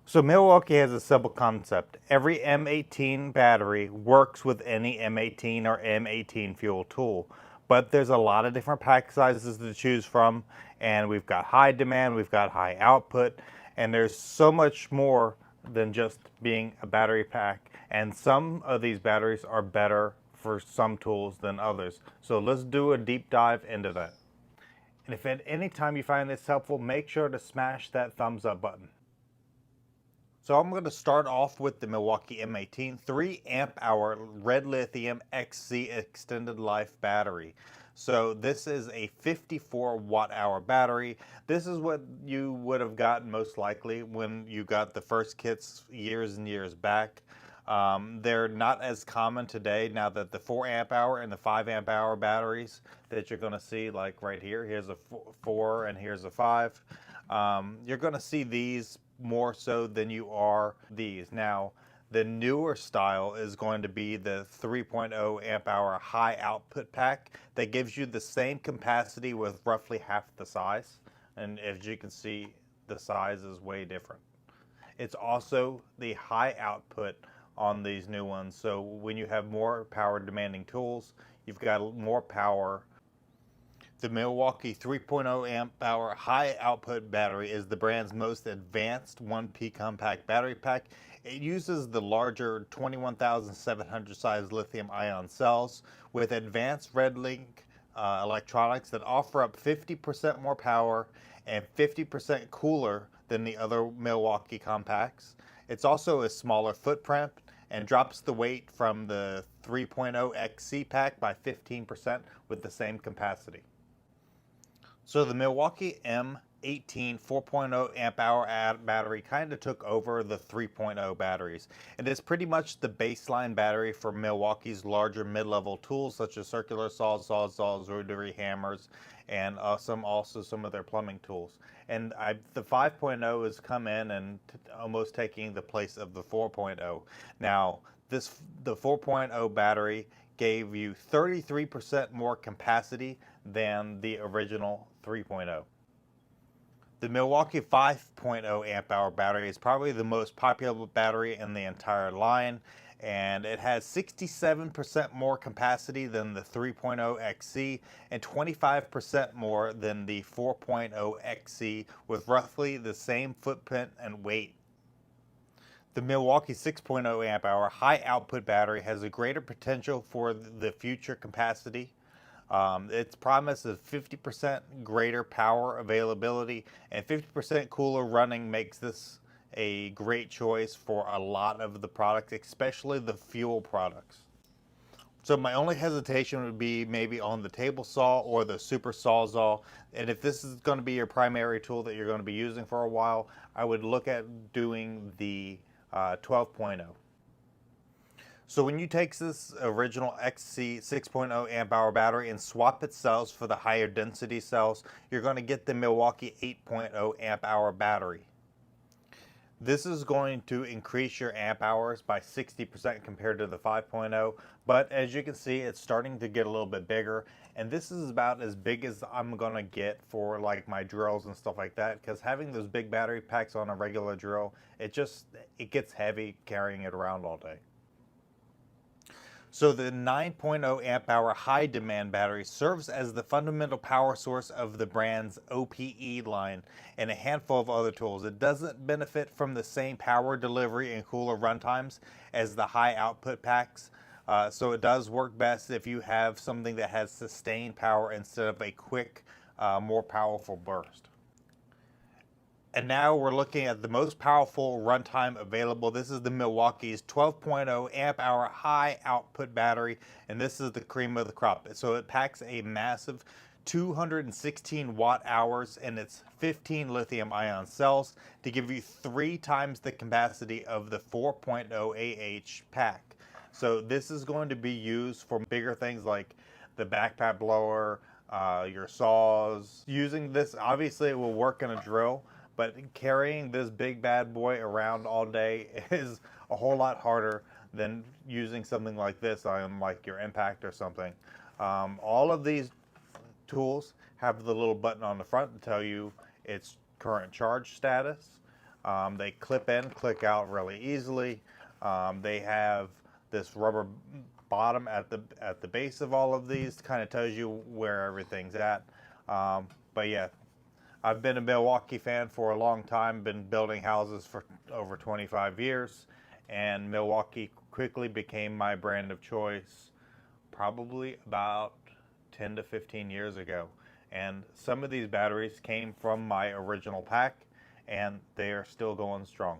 So Milwaukee has a simple concept. Every M18 battery works with any M18 or M18 fuel tool, but there's a lot of different pack sizes to choose from, and we've got high demand, we've got high output, and there's so much more than just being a battery pack, and some of these batteries are better for some tools than others. So let's do a deep dive into that. And if at any time you find this helpful, make sure to smash that thumbs up button. So I'm going to start off with the Milwaukee M18 3 amp hour Redlithium XC extended life battery. So this is a 54 watt hour battery. This is what you would have gotten most likely when you got the first kits years and years back. They're not as common today now that the 4 amp hour and the 5 amp hour batteries that you're going to see, like right here, here's a 4 and here's a 5. You're going to see these more so than you are these. Now, the newer style is going to be the 3.0 amp hour high output pack that gives you the same capacity with roughly half the size. And as you can see, the size is way different. It's also the high output on these new ones. So when you have more power demanding tools, you've got more power. The Milwaukee 3.0 amp hour high output battery is the brand's most advanced 1P compact battery pack. It uses the larger 21,700 size lithium ion cells with advanced Redlink electronics that offer up 50% more power and 50% cooler than the other Milwaukee compacts. It's also a smaller footprint and drops the weight from the 3.0 XC pack by 15% with the same capacity. So the Milwaukee M18 4.0 amp hour battery kind of took over the 3.0 batteries. And it's pretty much the baseline battery for Milwaukee's larger mid-level tools such as circular saws, sawzalls, rotary hammers, and some of their plumbing tools. And the 5.0 has come in and almost taking the place of the 4.0. Now, the 4.0 battery gave you 33% more capacity than the original 3.0. The Milwaukee 5.0 amp hour battery is probably the most popular battery in the entire line, and it has 67% more capacity than the 3.0 XC and 25% more than the 4.0 XC with roughly the same footprint and weight. The Milwaukee 6.0 amp hour high output battery has a greater potential for the future capacity. Its promise of 50% greater power availability and 50% cooler running makes this a great choice for a lot of the products, especially the fuel products. So my only hesitation would be maybe on the table saw or the super sawzall. And if this is going to be your primary tool that you're going to be using for a while, I would look at doing the 12.0. So when you take this original XC 6.0 amp hour battery and swap its cells for the higher density cells, you're going to get the Milwaukee 8.0 amp hour battery. This is going to increase your amp hours by 60% compared to the 5.0, but as you can see, it's starting to get a little bit bigger, and this is about as big as I'm gonna get for like my drills and stuff like that, because having those big battery packs on a regular drill, it gets heavy carrying it around all day. So the 9.0 amp hour high demand battery serves as the fundamental power source of the brand's OPE line and a handful of other tools. It doesn't benefit from the same power delivery and cooler runtimes as the high output packs. So it does work best if you have something that has sustained power instead of a quick, more powerful burst. And now we're looking at the most powerful runtime available. This is the Milwaukee's 12.0 amp hour high output battery, and this is the cream of the crop. So it packs a massive 216 watt hours and its 15 lithium ion cells to give you 3 times the capacity of the 4.0 AH pack. So this is going to be used for bigger things like the backpack blower, your saws. Using this, obviously it will work in a drill, but carrying this big bad boy around all day is a whole lot harder than using something like this on like your impact or something. All of these tools have the little button on the front to tell you its current charge status. They clip in, click out really easily. They have this rubber bottom at the base of all of these, kind of tells you where everything's at. But yeah, I've been a Milwaukee fan for a long time, been building houses for over 25 years, and Milwaukee quickly became my brand of choice probably about 10 to 15 years ago. And some of these batteries came from my original pack, and they are still going strong.